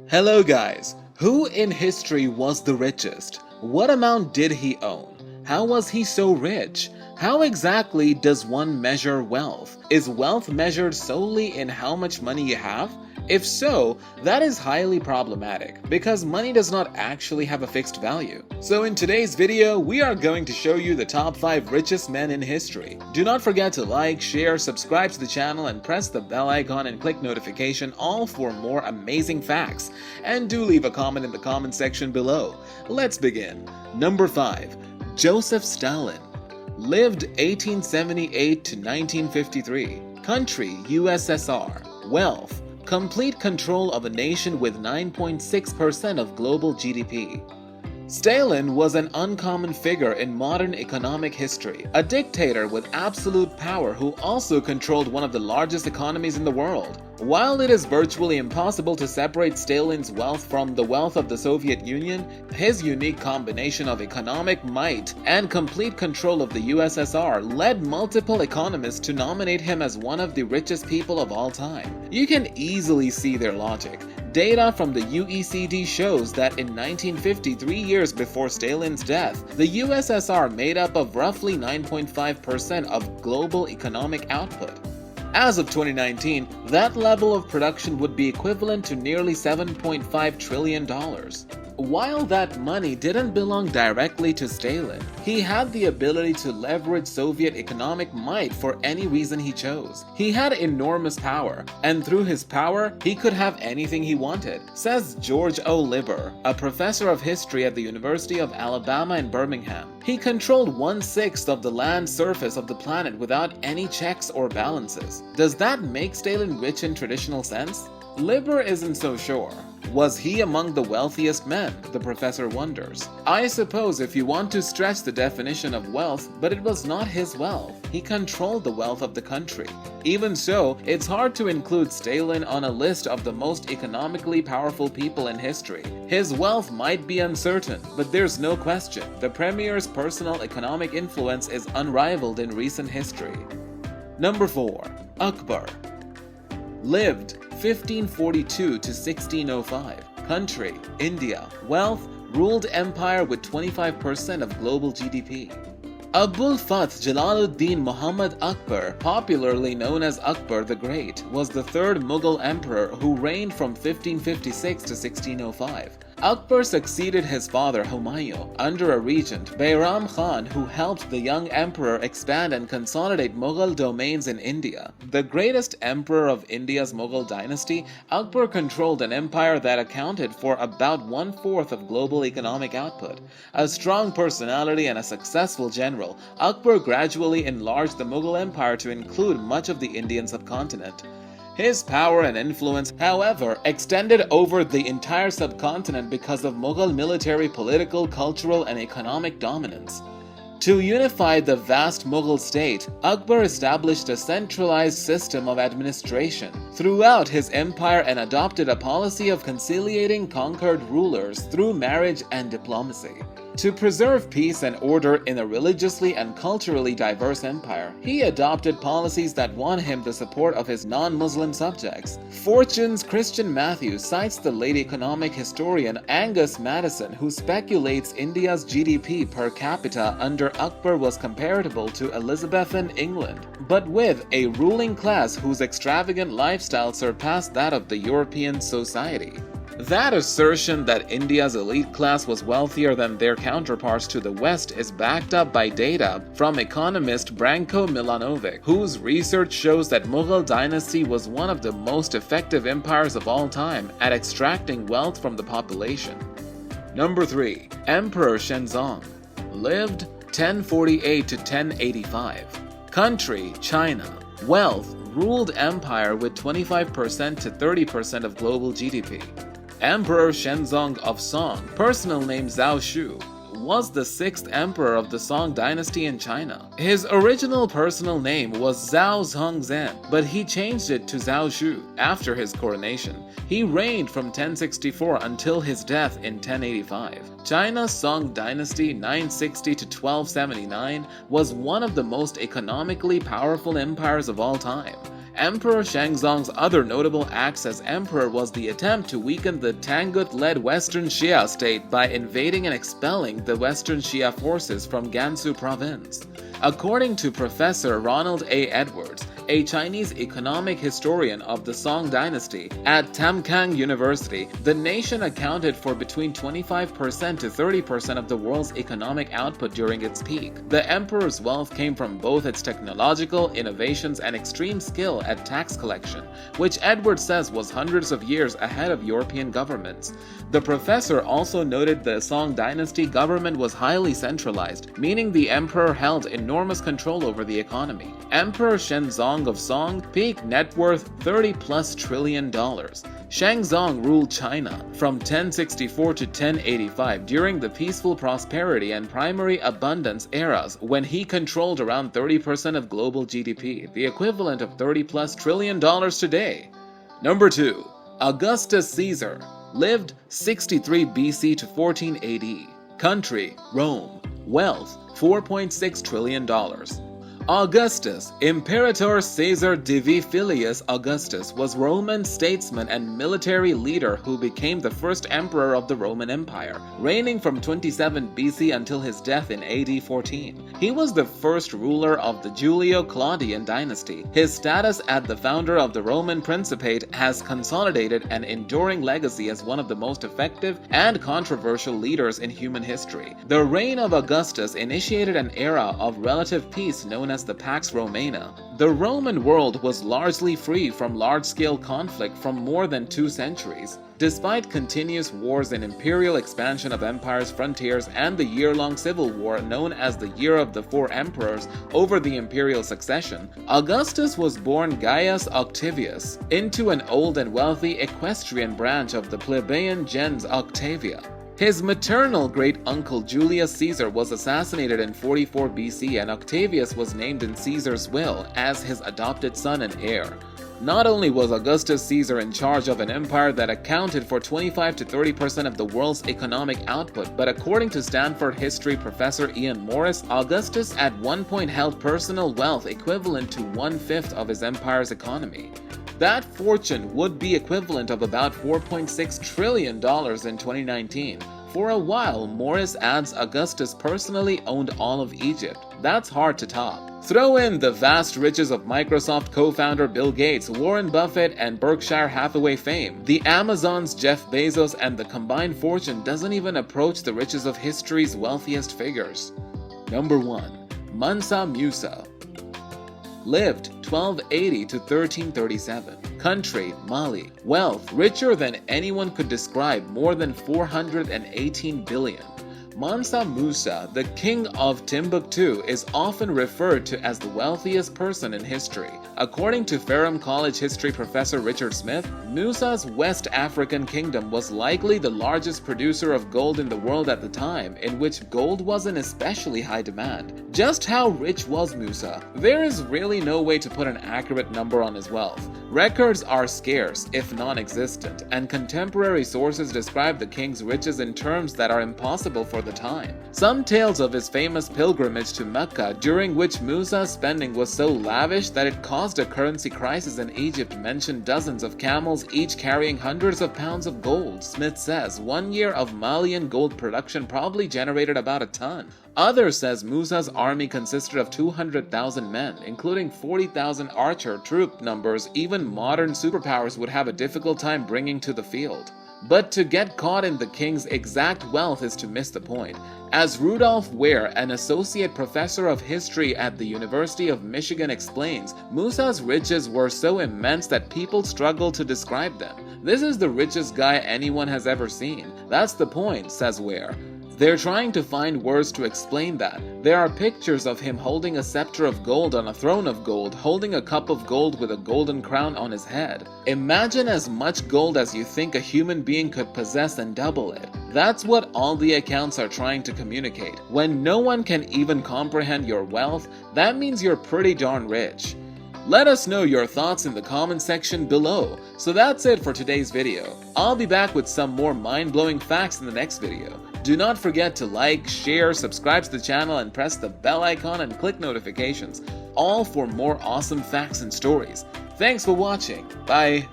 Hello guys, who in history was the richest? What amount did he own? How was he so rich? How exactly does one measure wealth? Is wealth measured solely in how much money you have? If so, that is highly problematic because money does not actually have a fixed value. So in today's video, we are going to show you the top 5 richest men in history. Do not forget to like, share, subscribe to the channel and press the bell icon and click notification all for more amazing facts. And do leave a comment in the comment section below. Let's begin. Number 5. Joseph Stalin. Lived 1878 to 1953. Country USSR. Wealth. Complete control of a nation with 9.6% of global GDP. Stalin was an uncommon figure in modern economic history, a dictator with absolute power who also controlled one of the largest economies in the world. While it is virtually impossible to separate Stalin's wealth from the wealth of the Soviet Union, his unique combination of economic might and complete control of the USSR led multiple economists to nominate him as one of the richest people of all time. You can easily see their logic. Data from the OECD shows that in 1950, 3 years before Stalin's death, the USSR made up of roughly 9.5% of global economic output. As of 2019, that level of production would be equivalent to nearly $7.5 trillion. While that money didn't belong directly to Stalin, he had the ability to leverage Soviet economic might for any reason he chose. He had enormous power, and through his power, he could have anything he wanted, says George O. Lieber, a professor of history at the University of Alabama in Birmingham. He controlled 1/6 of the land surface of the planet without any checks or balances. Does that make Stalin rich in traditional sense? Lieber isn't so sure. Was he among the wealthiest men? The professor wonders. I suppose if you want to stretch the definition of wealth, but it was not his wealth. He controlled the wealth of the country. Even so, it's hard to include Stalin on a list of the most economically powerful people in history. His wealth might be uncertain, but there's no question the premier's personal economic influence is unrivaled in recent history. Number 4. Akbar. Lived 1542 to 1605. Country, India. Wealth, ruled empire with 25% of global GDP. Abul Fath Jalaluddin Muhammad Akbar, popularly known as Akbar the Great, was the third Mughal emperor who reigned from 1556 to 1605. Akbar succeeded his father Humayun under a regent, Bayram Khan, who helped the young emperor expand and consolidate Mughal domains in India. The greatest emperor of India's Mughal dynasty, Akbar controlled an empire that accounted for about 1/4 of global economic output. A strong personality and a successful general, Akbar gradually enlarged the Mughal empire to include much of the Indian subcontinent. His power and influence, however, extended over the entire subcontinent because of Mughal military, political, cultural, and economic dominance. To unify the vast Mughal state, Akbar established a centralized system of administration throughout his empire and adopted a policy of conciliating conquered rulers through marriage and diplomacy. To preserve peace and order in a religiously and culturally diverse empire, he adopted policies that won him the support of his non-Muslim subjects. Fortune's Christian Matthews cites the late economic historian Angus Maddison, who speculates India's GDP per capita under Akbar was comparable to Elizabethan England, but with a ruling class whose extravagant lifestyle surpassed that of the European society. That assertion that India's elite class was wealthier than their counterparts to the West is backed up by data from economist Branko Milanovic, whose research shows that Mughal dynasty was one of the most effective empires of all time at extracting wealth from the population. Number 3. Emperor Shenzhong. Lived 1048 to 1085. Country, China. Wealth, ruled empire with 25% to 30% of global GDP. Emperor Shenzong of Song, personal name Zhao Shu, was the 6th emperor of the Song dynasty in China. His original personal name was Zhao Zhongzhen, but he changed it to Zhao Shu after his coronation. He reigned from 1064 until his death in 1085. China's Song dynasty 960 to 1279 was one of the most economically powerful empires of all time. Emperor Shenzong's other notable acts as emperor was the attempt to weaken the Tangut-led Western Xia state by invading and expelling the Western Xia forces from Gansu province. According to Professor Ronald A. Edwards, a Chinese economic historian of the Song dynasty at Tamkang University, the nation accounted for between 25% to 30% of the world's economic output during its peak. The emperor's wealth came from both its technological innovations and extreme skill at tax collection, which Edwards says was hundreds of years ahead of European governments. The professor also noted the Song dynasty government was highly centralized, meaning the emperor held enormous control over the economy. Emperor Shenzong of Song peak net worth $30+ trillion. Shenzong ruled China from 1064 to 1085 during the peaceful prosperity and primary abundance eras when he controlled around 30% of global GDP, the equivalent of $30+ trillion today. Number 2. Augustus Caesar lived 63 BC to 14 AD. Country, Rome. Wealth, $4.6 trillion. Augustus, Imperator Caesar Divi Filius Augustus, was Roman statesman and military leader who became the first emperor of the Roman Empire, reigning from 27 BC until his death in AD 14. He was the first ruler of the Julio-Claudian dynasty. His status as the founder of the Roman Principate has consolidated an enduring legacy as one of the most effective and controversial leaders in human history. The reign of Augustus initiated an era of relative peace known as the Pax Romana. The Roman world was largely free from large-scale conflict from more than 2 centuries. Despite continuous wars and imperial expansion of empire's frontiers and the year-long civil war known as the Year of the Four Emperors over the imperial succession, Augustus was born Gaius Octavius into an old and wealthy equestrian branch of the plebeian gens Octavia. His maternal great-uncle Julius Caesar was assassinated in 44 BC and Octavius was named in Caesar's will as his adopted son and heir. Not only was Augustus Caesar in charge of an empire that accounted for 25 to 30% of the world's economic output, but according to Stanford history professor Ian Morris, Augustus at one point held personal wealth equivalent to 1/5 of his empire's economy. That fortune would be equivalent of about $4.6 trillion in 2019. For a while, Morris adds Augustus personally owned all of Egypt. That's hard to top. Throw in the vast riches of Microsoft co-founder Bill Gates, Warren Buffett, and Berkshire Hathaway fame, the Amazon's Jeff Bezos, and the combined fortune doesn't even approach the riches of history's wealthiest figures. Number 1. Mansa Musa lived 1280 to 1337. Country, Mali. Wealth, richer than anyone could describe, more than 418 billion. Mansa Musa, the king of Timbuktu, is often referred to as the wealthiest person in history. According to Ferrum College history professor Richard Smith, Musa's West African kingdom was likely the largest producer of gold in the world at the time, in which gold was in especially high demand. Just how rich was Musa? There is really no way to put an accurate number on his wealth. Records are scarce, if non-existent, and contemporary sources describe the king's riches in terms that are impossible for the time. Some tales of his famous pilgrimage to Mecca, during which Musa's spending was so lavish that it caused a currency crisis in Egypt, mention dozens of camels each carrying hundreds of pounds of gold. Smith says 1 year of Malian gold production probably generated about a ton. Others says Musa's army consisted of 200,000 men, including 40,000 archer troop numbers even modern superpowers would have a difficult time bringing to the field. But to get caught in the king's exact wealth is to miss the point. As Rudolph Ware, an associate professor of history at the University of Michigan, explains, Musa's riches were so immense that people struggle to describe them. This is the richest guy anyone has ever seen. That's the point, says Ware. They're trying to find words to explain that. There are pictures of him holding a scepter of gold on a throne of gold, holding a cup of gold with a golden crown on his head. Imagine as much gold as you think a human being could possess and double it. That's what all the accounts are trying to communicate. When no one can even comprehend your wealth, that means you're pretty darn rich. Let us know your thoughts in the comment section below. So that's it for today's video. I'll be back with some more mind-blowing facts in the next video. Do not forget to like, share, subscribe to the channel, and press the bell icon and click notifications, all for more awesome facts and stories. Thanks for watching. Bye.